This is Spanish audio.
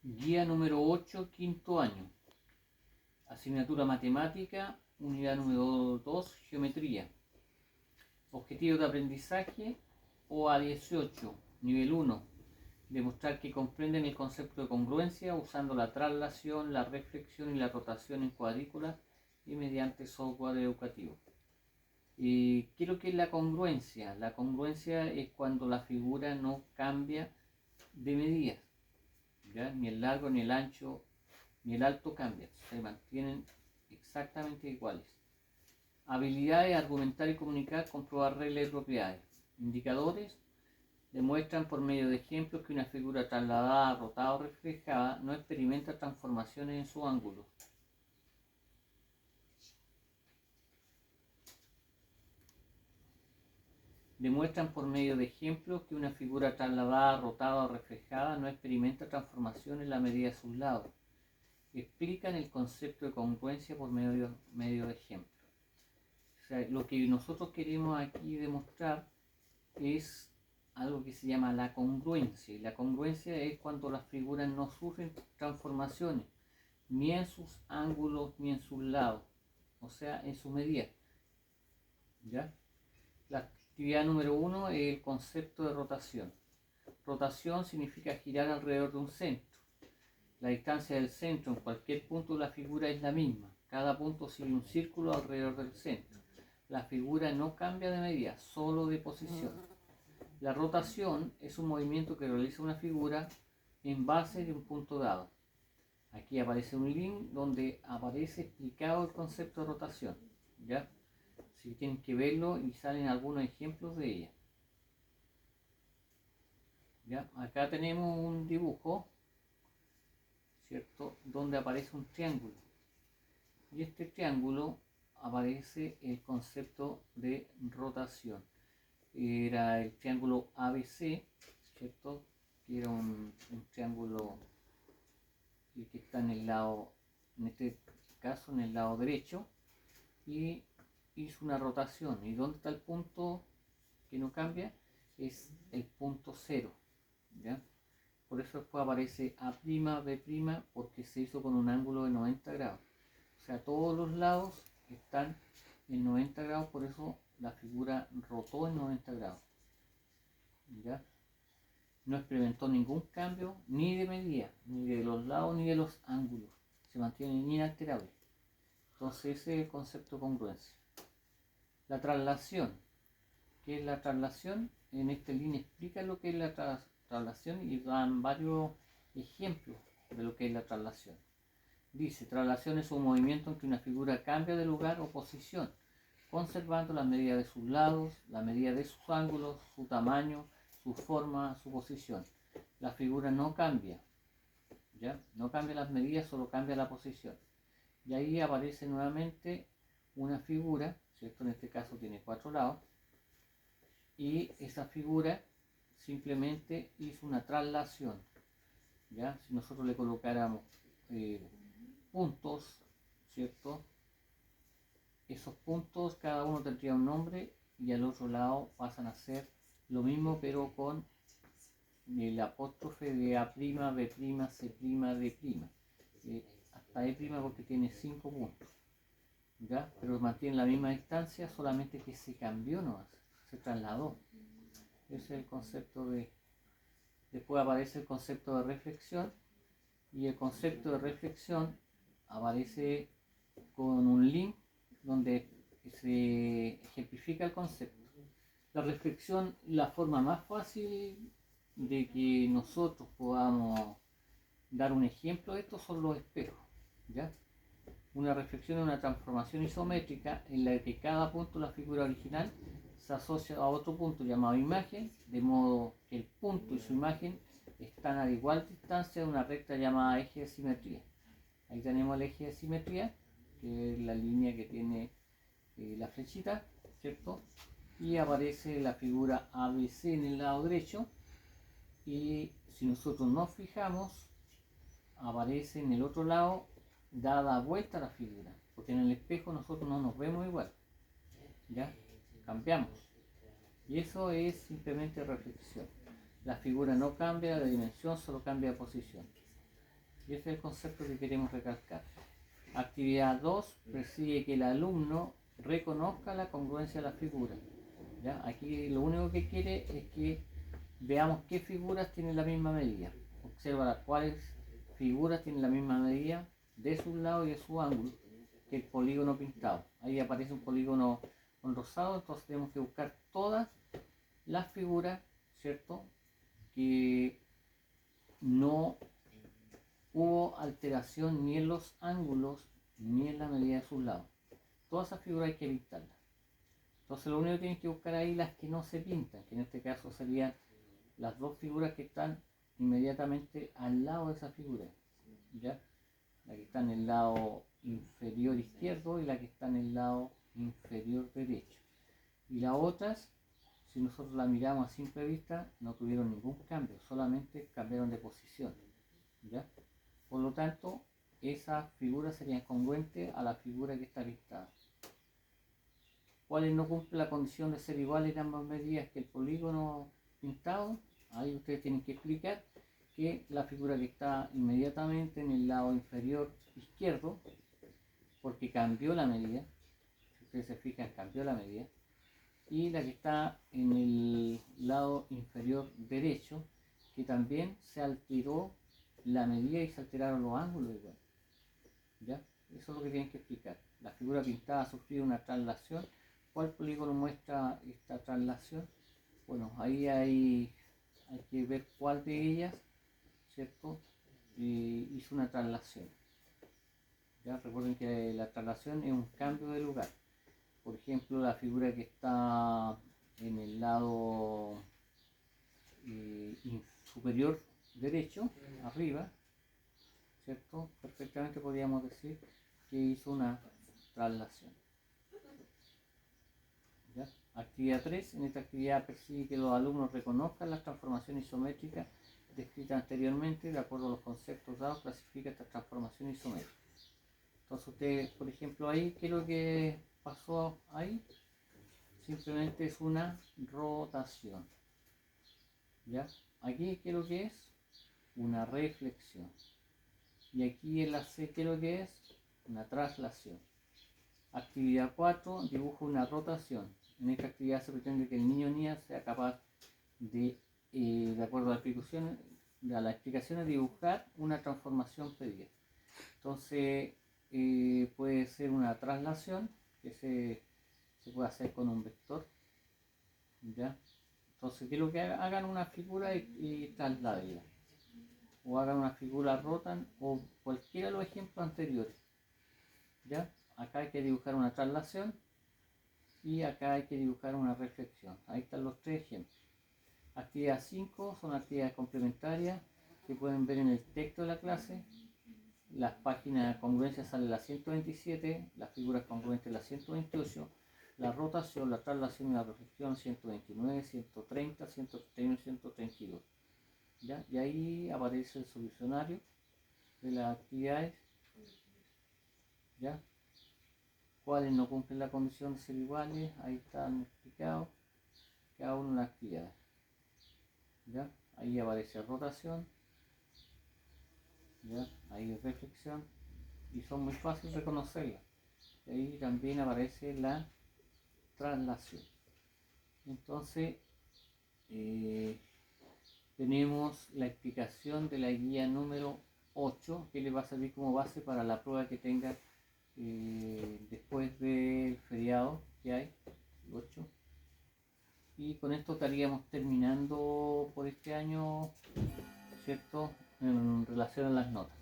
Guía número 8, quinto año. Asignatura matemática, unidad número 2, geometría. Objetivo de aprendizaje OA18, nivel 1. Demostrar que comprenden el concepto de congruencia usando la traslación, la reflexión y la rotación en cuadrículas y mediante software educativo. ¿Qué es lo que es la congruencia? La congruencia es cuando la figura no cambia de medidas. ¿Ya? Ni el largo, ni el ancho, ni el alto cambian, se mantienen exactamente iguales. Habilidades: argumentar y comunicar, comprobar reglas y propiedades. Indicadores: demuestran por medio de ejemplos que una figura trasladada, rotada o reflejada no experimenta transformaciones en su ángulo. Demuestran por medio de ejemplos que una figura trasladada, rotada o reflejada no experimenta transformación en la medida de sus lados. Explican el concepto de congruencia por medio de ejemplos. O sea, lo que nosotros queremos aquí demostrar es algo que se llama la congruencia. Y la congruencia es cuando las figuras no sufren transformaciones, ni en sus ángulos ni en sus lados, o sea, en su medida. ¿Ya? La actividad número 1 es el concepto de rotación. Rotación significa girar alrededor de un centro. La distancia del centro en cualquier punto de la figura es la misma. Cada punto sigue un círculo alrededor del centro. La figura no cambia de medida, solo de posición. La rotación es un movimiento que realiza una figura en base de un punto dado. Aquí aparece un link donde aparece explicado el concepto de rotación. ¿Ya? Si tienen que verlo y salen algunos ejemplos de ella. ¿Ya? Acá tenemos un dibujo, ¿cierto? Donde aparece un triángulo. Y este triángulo aparece el concepto de rotación. Era el triángulo ABC, ¿cierto? Que era un triángulo que está en el lado, en este caso en el lado derecho, y hizo una rotación. ¿Y dónde está el punto que no cambia? Es el punto 0. ¿Ya? Por eso después aparece A', B', porque se hizo con un ángulo de 90 grados. O sea, todos los lados están en 90 grados, por eso la figura rotó en 90 grados. ¿Ya? No experimentó ningún cambio ni de medida, ni de los lados, ni de los ángulos. Se mantienen inalterables. Entonces ese es el concepto de congruencia. La traslación. ¿Qué es la traslación? En esta línea explica lo que es la traslación y dan varios ejemplos de lo que es la traslación. Dice: traslación es un movimiento en que una figura cambia de lugar o posición, conservando la medida de sus lados, la medida de sus ángulos, su tamaño, su forma, su posición. La figura no cambia, ¿ya? No cambia las medidas, solo cambia la posición. Y ahí aparece nuevamente una figura, ¿cierto? En este caso tiene 4 lados, y esa figura simplemente hizo una traslación. ¿Ya? Si nosotros le colocáramos puntos, ¿cierto? Esos puntos cada uno tendría un nombre y al otro lado pasan a ser lo mismo, pero con el apóstrofe de A', B', C', D', hasta E' porque tiene 5 puntos. ¿Ya? Pero mantiene la misma distancia, solamente que se cambió nomás, se trasladó. Ese es el concepto de... Después aparece el concepto de reflexión, y el concepto de reflexión aparece con un link donde se ejemplifica el concepto. La reflexión, la forma más fácil de que nosotros podamos dar un ejemplo de esto son los espejos. ¿Ya? Una reflexión es una transformación isométrica en la que cada punto de la figura original se asocia a otro punto llamado imagen, de modo que el punto y su imagen están a igual distancia de una recta llamada eje de simetría. Ahí tenemos el eje de simetría, que es la línea que tiene la flechita, ¿cierto? Y aparece la figura ABC en el lado derecho, y si nosotros nos fijamos, aparece en el otro lado dada vuelta a la figura, porque en el espejo nosotros no nos vemos igual, ¿ya? Cambiamos. Y eso es simplemente reflexión. La figura no cambia de dimensión, solo cambia de posición. Y ese es el concepto que queremos recalcar. Actividad 2 persigue que el alumno reconozca la congruencia de la figura. ¿Ya? Aquí lo único que quiere es que veamos qué figuras tienen la misma medida. Observa las cuales figuras tienen la misma medida de su lado y de su ángulo que el polígono pintado. Ahí aparece un polígono con rosado, entonces tenemos que buscar todas las figuras, ¿cierto? Que no hubo alteración ni en los ángulos ni en la medida de sus lados. Todas esas figuras hay que pintarlas. Entonces lo único que tienes que buscar ahí las que no se pintan, que en este caso serían las dos figuras que están inmediatamente al lado de esa figura, ¿ya? La que está en el lado inferior izquierdo y la que está en el lado inferior derecho. Y las otras, si nosotros la miramos a simple vista, no tuvieron ningún cambio, solamente cambiaron de posición, ¿ya? Por lo tanto, esas figuras serían congruentes a la figura que está pintada. ¿Cuáles no cumplen la condición de ser iguales en ambas medidas que el polígono pintado? Ahí ustedes tienen que explicar que la figura que está inmediatamente en el lado inferior izquierdo, porque cambió la medida, si ustedes se fijan, cambió la medida, y la que está en el lado inferior derecho, que también se alteró la medida y se alteraron los ángulos igual. ¿Ya? Eso es lo que tienen que explicar. La figura pintada ha sufrido una traslación. ¿Cuál polígono muestra esta traslación? Bueno, ahí hay que ver cuál de ellas, ¿cierto? Hizo una traslación. ¿Ya? Recuerden que la traslación es un cambio de lugar. Por ejemplo, la figura que está en el lado superior derecho, arriba, ¿cierto? Perfectamente podríamos decir que hizo una traslación. ¿Ya? Actividad 3. En esta actividad persigue que los alumnos reconozcan las transformaciones isométricas descritas anteriormente. De acuerdo a los conceptos dados, clasifica estas transformaciones isométricas. Entonces ustedes, por ejemplo, ahí, ¿qué es lo que pasó ahí? Simplemente es una rotación. ¿Ya? Aquí, ¿qué es lo que es? Una reflexión. Y aquí en la C, ¿qué es lo que es? Una traslación. Actividad 4, dibujo una rotación. En esta actividad se pretende que el niño o niña sea capaz de acuerdo a las explicaciones, dibujar una transformación pedida. Entonces, puede ser una traslación que se puede hacer con un vector. ¿Ya? Entonces, ¿qué es lo que hagan una figura y trasladenla? O hagan una figura, rotan, o cualquiera de los ejemplos anteriores. ¿Ya? Acá hay que dibujar una traslación y acá hay que dibujar una reflexión. Ahí están los tres ejemplos. Actividad 5 son actividades complementarias que pueden ver en el texto de la clase. Las páginas de congruencia salen la 127, las figuras congruentes la 128, la rotación, la traslación y la reflexión 129, 130, 131 y 132. ¿Ya? Y ahí aparece el solucionario de las actividades. ¿Ya? Cuáles no cumplen la condición de ser iguales, ahí están explicados cada una de las actividades. ¿Ya? Ahí aparece rotación, ¿ya? Ahí reflexión, y son muy fáciles de reconocerlas. Ahí también aparece la traslación. Entonces, tenemos la explicación de la guía número 8, que les va a servir como base para la prueba que tengan después del feriado que hay, el 8. Y con esto estaríamos terminando por este año, ¿cierto? En relación a las notas.